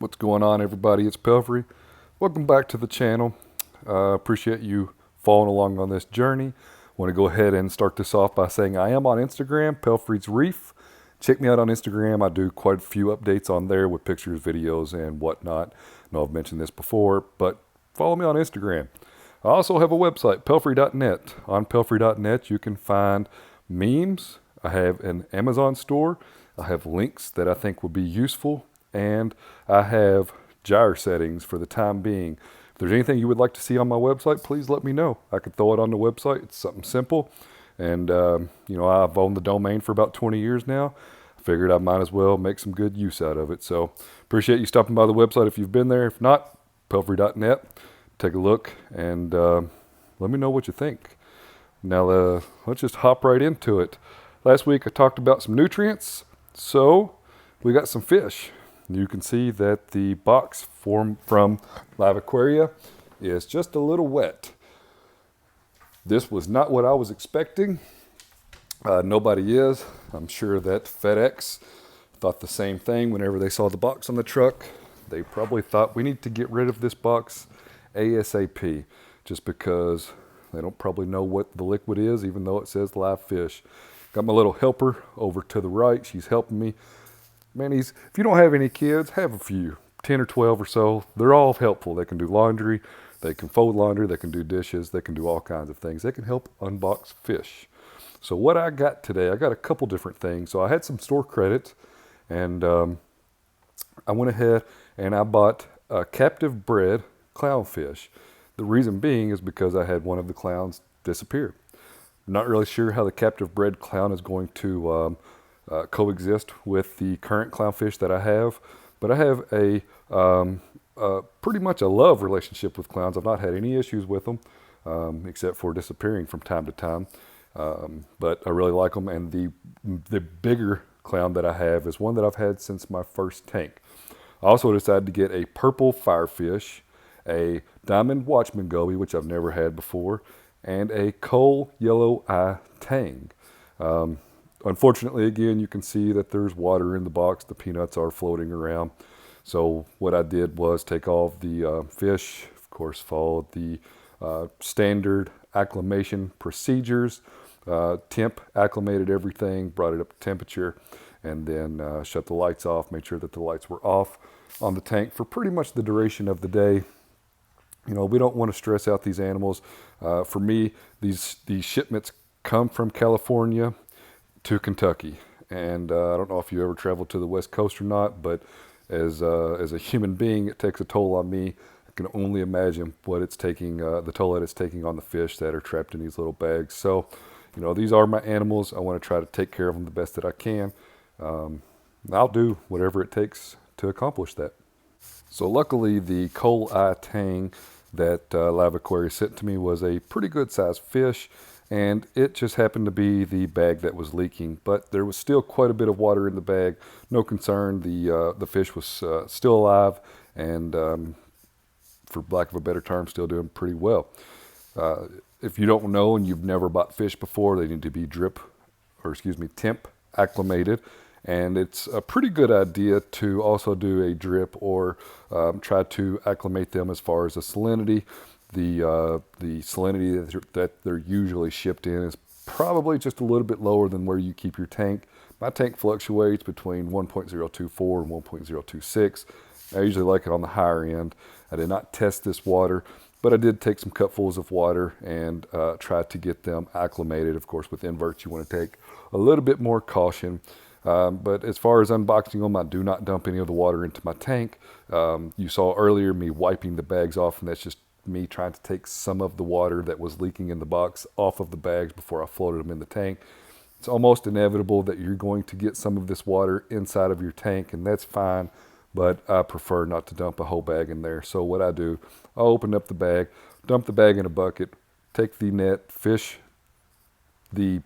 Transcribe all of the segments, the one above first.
What's going on, everybody? It's Pelfrey. Welcome back to the channel. Appreciate you following along on this journey. Want to go ahead and start this off by saying I am on Instagram, Pelfrey's Reef. Check me out on Instagram. I do quite a few updates on there with pictures, videos, and whatnot. I know I've mentioned this before, but follow me on Instagram. I also have a website, pelfrey.net. On pelfrey.net, you can find memes. I have an Amazon store. I have links that I think will be useful. And I have Gyre settings for the time being. If there's anything you would like to see on my website, please let me know. I could throw it on the website. It's something simple. And, I've owned the domain for about 20 years now. I figured I might as well make some good use out of it. So appreciate you stopping by the website if you've been there. If not, pelfrey.net. Take a look and let me know what you think. Now, let's just hop right into it. Last week I talked about some nutrients. So we got some fish. You can see that the box from Live Aquaria is just a little wet. This was not what I was expecting. Nobody is. I'm sure that FedEx thought the same thing whenever they saw the box on the truck. They probably thought we need to get rid of this box ASAP, just because they don't probably know what the liquid is, even though it says live fish. Got my little helper over to the right. She's helping me. Man, if you don't have any kids, have a few, 10 or 12 or so. They're all helpful. They can do laundry, they can fold laundry, they can do dishes, they can do all kinds of things. They can help unbox fish. So what I got today, I got a couple different things. So I had some store credit, and I went ahead and I bought a captive bred clownfish. The reason being is because I had one of the clowns disappear. I'm not really sure how the captive bred clown is going to coexist with the current clownfish that I have, but I have a pretty much a love relationship with clowns. I've not had any issues with them, except for disappearing from time to time. But I really like them, and the bigger clown that I have is one that I've had since my first tank. I also decided to get a purple firefish, a diamond watchman goby, which I've never had before, and a coal yellow eye tang. Unfortunately, again, you can see that there's water in the box. The peanuts are floating around. So what I did was take off the fish, of course, followed the standard acclimation procedures. Temp acclimated everything, brought it up to temperature, and then shut the lights off, made sure that the lights were off on the tank for pretty much the duration of the day. You know, we don't want to stress out these animals. For me, these shipments come from California to Kentucky, and I don't know if you ever traveled to the West Coast or not, but as a human being, it takes a toll on me. I can only imagine what it's taking, the toll that it's taking on the fish that are trapped in these little bags. So, you know, these are my animals. I want to try to take care of them the best that I can. I'll do whatever it takes to accomplish that. So luckily, the coal eye tang that Live Aquaria sent to me was a pretty good sized fish, and it just happened to be the bag that was leaking, but there was still quite a bit of water in the bag. No concern, the fish was still alive, and for lack of a better term, still doing pretty well. If you don't know and you've never bought fish before, they need to be temp acclimated. And it's a pretty good idea to also do a drip or try to acclimate them as far as the salinity. The salinity that they're usually shipped in is probably just a little bit lower than where you keep your tank. My tank fluctuates between 1.024 and 1.026. I usually like it on the higher end. I did not test this water, but I did take some cupfuls of water and try to get them acclimated. Of course, with inverts, you want to take a little bit more caution. But as far as unboxing them, I do not dump any of the water into my tank. You saw earlier me wiping the bags off, and that's just me trying to take some of the water that was leaking in the box off of the bags before I floated them in the tank. It's almost inevitable that you're going to get some of this water inside of your tank, and that's fine, but I prefer not to dump a whole bag in there. So what I do, I'll open up the bag, dump the bag in a bucket, take the net, fish the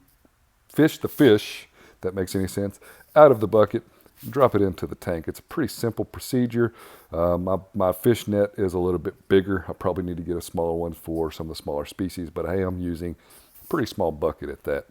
fish, that makes any sense, out of the bucket, drop it into the tank. It's a pretty simple procedure. My fish net is a little bit bigger. I probably need to get a smaller one for some of the smaller species, but I am using a pretty small bucket at that.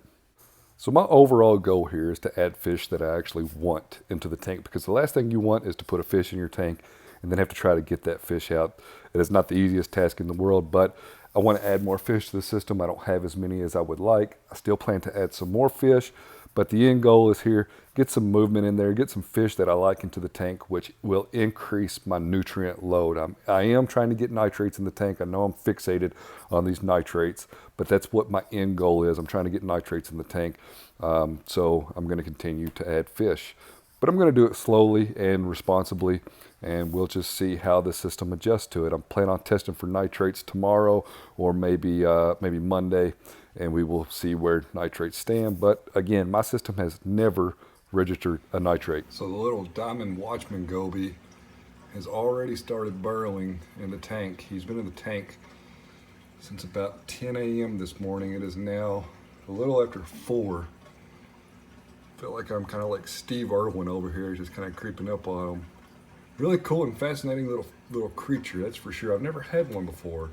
So my overall goal here is to add fish that I actually want into the tank, because the last thing you want is to put a fish in your tank and then have to try to get that fish out. It is not the easiest task in the world, but I want to add more fish to the system. I don't have as many as I would like. I still plan to add some more fish, but the end goal is here, get some movement in there, get some fish that I like into the tank, which will increase my nutrient load. I am trying to get nitrates in the tank. I know I'm fixated on these nitrates, but that's what my end goal is. I'm trying to get nitrates in the tank. So I'm going to continue to add fish, but I'm going to do it slowly and responsibly, and we'll just see how the system adjusts to it. I'm planning on testing for nitrates tomorrow, or maybe Monday, and we will see where nitrates stand. But again, my system has never registered a nitrate. So the little diamond watchman goby has already started burrowing in the tank. He's been in the tank since about 10 a.m. this morning. It is now a little after 4. I feel like I'm kind of like Steve Irwin over here, just kind of creeping up on him. Really cool and fascinating little creature, that's for sure. I've never had one before.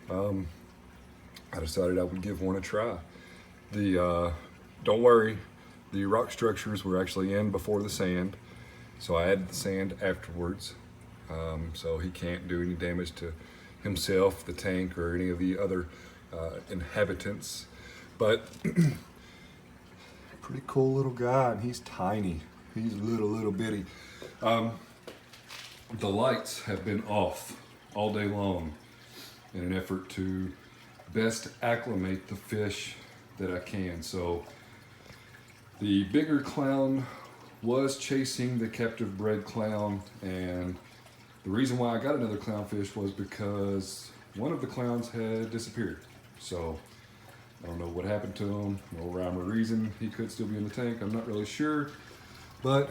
I decided I would give one a try. Don't worry, the rock structures were actually in before the sand, so I added the sand afterwards. So he can't do any damage to himself, the tank, or any of the other inhabitants. But pretty cool little guy, and he's tiny. He's little bitty. The lights have been off all day long in an effort to best acclimate the fish that I can. So the bigger clown was chasing the captive bred clown, and the reason why I got another clownfish was because one of the clowns had disappeared. So I don't know what happened to him, no rhyme or reason. He could still be in the tank, I'm not really sure. But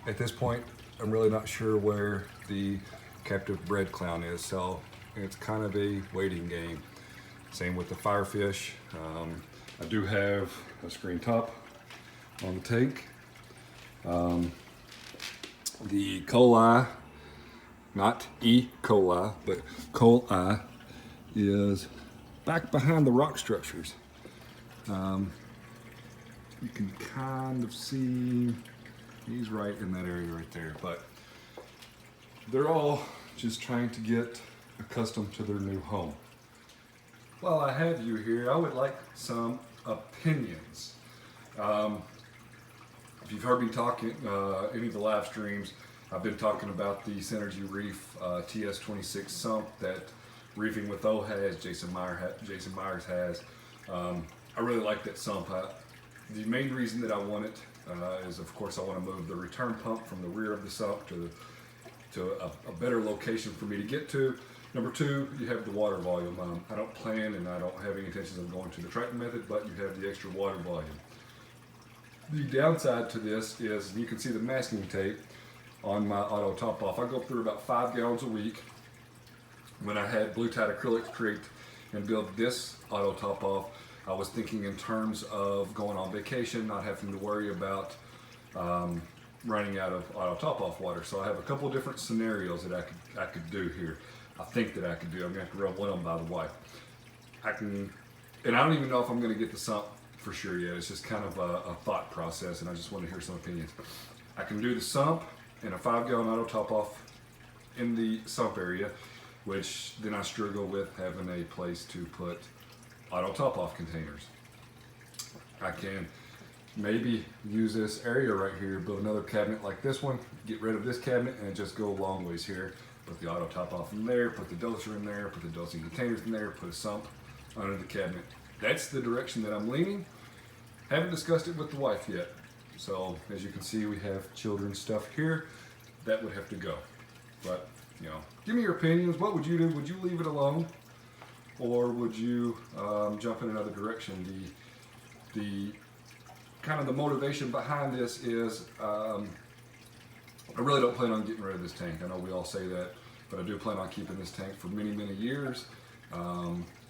at this point, I'm really not sure where the captive bred clown is. So it's kind of a waiting game. Same with the firefish. I do have a screen top on the tank. The coli, not E. coli, but coli, is back behind the rock structures. You can kind of see he's right in that area right there, but they're all just trying to get accustomed to their new home. While I have you here, I would like some opinions. If you've heard me talking, any of the live streams, I've been talking about the Synergy Reef TS26 sump that Reefing with O has, Jason Myers has. I really like that sump. The main reason that I want it is, of course, I want to move the return pump from the rear of the sump to a better location for me to get to. Number two, you have the water volume. I don't plan and I don't have any intentions of going to the Triton method, but you have the extra water volume. The downside to this is you can see the masking tape on my auto top off. I go through about 5 gallons a week. When I had Blue Tide Acrylics create and build this auto top off, I was thinking in terms of going on vacation, not having to worry about running out of auto top off water. So I have a couple of different scenarios that I could do here. I think that I could do. I'm gonna have to run one of them by the wife. And I don't even know if I'm gonna get the sump for sure yet. It's just kind of a thought process, and I just want to hear some opinions. I can do the sump in a 5-gallon auto top off in the sump area, which then I struggle with having a place to put auto top off containers. I can maybe use this area right here, build another cabinet like this one, get rid of this cabinet, and just go a long ways here. Put the auto top off in there, put the doser in there, put the dosing containers in there, put a sump under the cabinet. That's the direction that I'm leaning. Haven't discussed it with the wife yet. So as you can see, we have children's stuff here. That would have to go. But, you know, give me your opinions. What would you do? Would you leave it alone? Or would you jump in another direction? The kind of the motivation behind this is I really don't plan on getting rid of this tank. I know we all say that, but I do plan on keeping this tank for many, many years.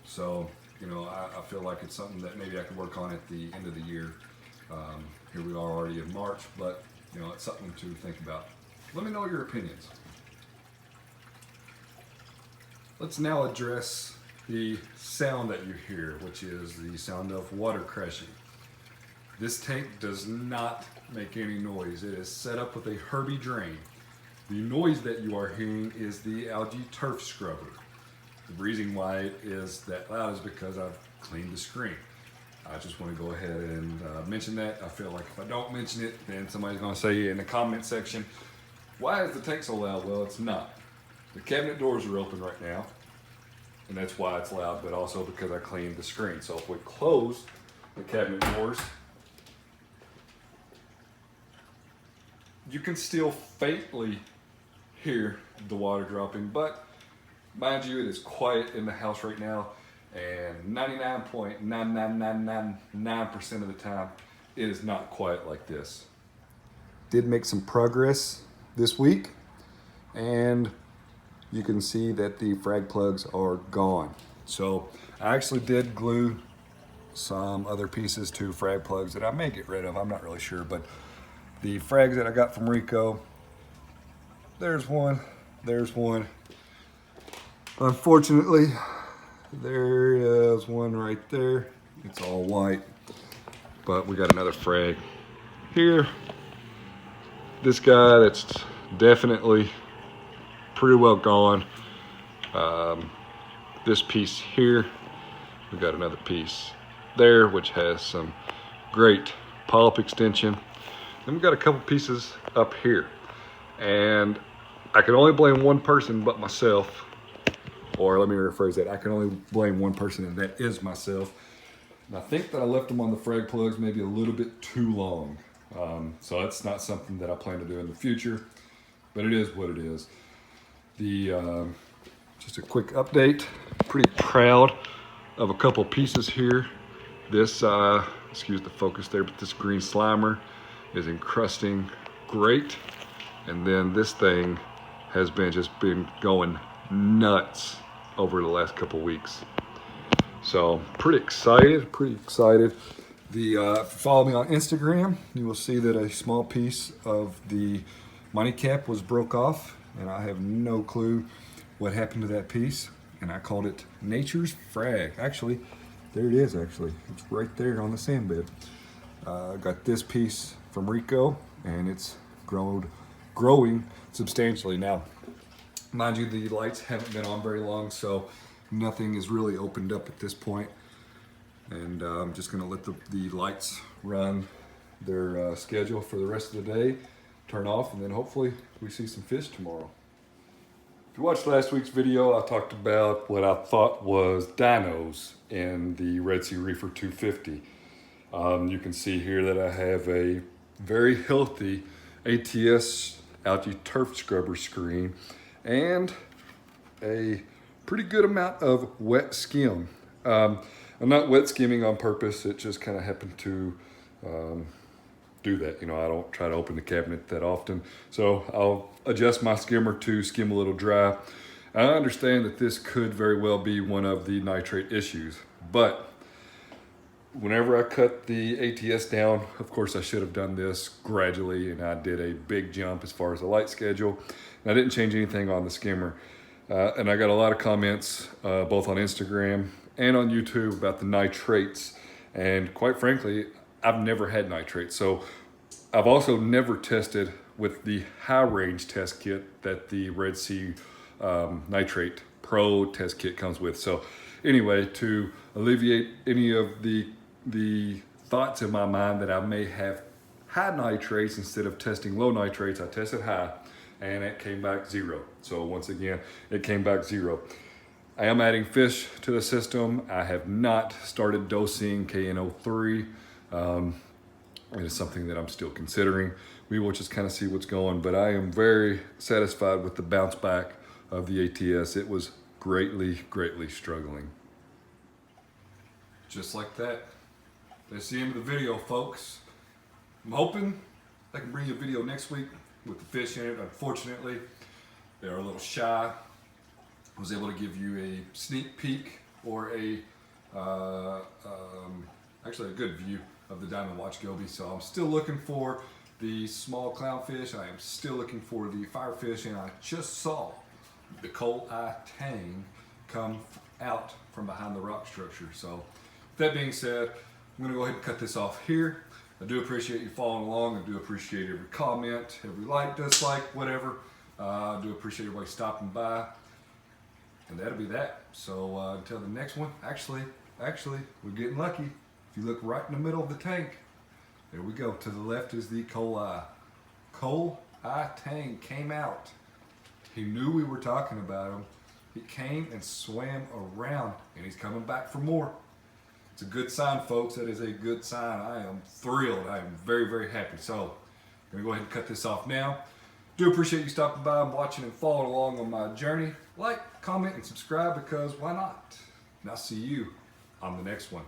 So, you know, I feel like it's something that maybe I could work on at the end of the year. Here we are already in March, but, you know, it's something to think about. Let me know your opinions. Let's now address the sound that you hear, which is the sound of water crashing. This tank does not make any noise. It is set up with a Herbie drain. The noise that you are hearing is the algae turf scrubber. The reason why it is that loud is because I've cleaned the screen. I just want to go ahead and mention that. I feel like if I don't mention it, then somebody's going to say in the comment section, why is the tank so loud? Well, it's not. The cabinet doors are open right now, and that's why it's loud, but also because I cleaned the screen. So if we close the cabinet doors, you can still faintly hear the water dropping, but mind you, it is quiet in the house right now, and 99.99999% of the time, it is not quiet like this. Did make some progress this week, and you can see that the frag plugs are gone. So I actually did glue some other pieces to frag plugs that I may get rid of. I'm not really sure, but the frags that I got from Rico, there's one, there's one. Unfortunately, there is one right there. It's all white, but we got another frag here. This guy, that's definitely pretty well gone. This piece here, we got another piece there, which has some great polyp extension. Then we got a couple pieces up here, and I can only blame one person but myself, or let me rephrase that. I can only blame one person, and that is myself. And I think that I left them on the frag plugs maybe a little bit too long. So that's not something that I plan to do in the future, but it is what it is. Just a quick update. Pretty proud of a couple pieces here. This, excuse the focus there, but this green slimer is encrusting great. And then this thing has been going nuts over the last couple weeks. So pretty excited. If you follow me on Instagram, you will see that a small piece of the money cap was broke off, and I have no clue what happened to that piece, and I called it Nature's Frag. Actually, there it is actually. It's right there on the sand bed. I got this piece from Rico, and it's growing substantially. Now, mind you, the lights haven't been on very long, so nothing is really opened up at this point. And I'm just gonna let the lights run their schedule for the rest of the day, turn off, and then hopefully we see some fish tomorrow. If you watched last week's video, I talked about what I thought was dinos in the Red Sea Reefer 250. You can see here that I have a very healthy ATS algae turf scrubber screen and a pretty good amount of wet skim. I'm not wet skimming on purpose. It just kind of happened to do that. You know, I don't try to open the cabinet that often. So I'll adjust my skimmer to skim a little dry. I understand that this could very well be one of the nitrate issues, but whenever I cut the ATS down, of course I should have done this gradually, and I did a big jump as far as the light schedule. And I didn't change anything on the skimmer. And I got a lot of comments both on Instagram and on YouTube about the nitrates. And quite frankly, I've never had nitrates. So I've also never tested with the high range test kit that the Red Sea Nitrate Pro test kit comes with. So anyway, to alleviate any of the thoughts in my mind that I may have high nitrates instead of testing low nitrates, I tested high and it came back 0. So once again, it came back 0. I am adding fish to the system. I have not started dosing KNO3. It is something that I'm still considering. We will just kind of see what's going, but I am very satisfied with the bounce back of the ATS. It was greatly struggling. Just like that. That's the end of the video, folks. I'm hoping I can bring you a video next week with the fish in it. Unfortunately, they're a little shy. I was able to give you a sneak peek or actually a good view of the Diamond Watch Goby. So I'm still looking for the small clownfish. I am still looking for the firefish, and I just saw the coal eye tang come out from behind the rock structure. So that being said, I'm gonna go ahead and cut this off here. I do appreciate you following along. I do appreciate every comment, every like, dislike, whatever. Do appreciate everybody stopping by. And that'll be that. So until the next one, actually, we're getting lucky. If you look right in the middle of the tank, there we go. To the left is the coal eye. Coal eye tank came out. He knew we were talking about him. He came and swam around, and he's coming back for more. It's a good sign, folks. That is a good sign. I am thrilled. I am very, very happy. So I'm going to go ahead and cut this off now. Do appreciate you stopping by and watching and following along on my journey. Like, comment, and subscribe because why not? And I'll see you on the next one.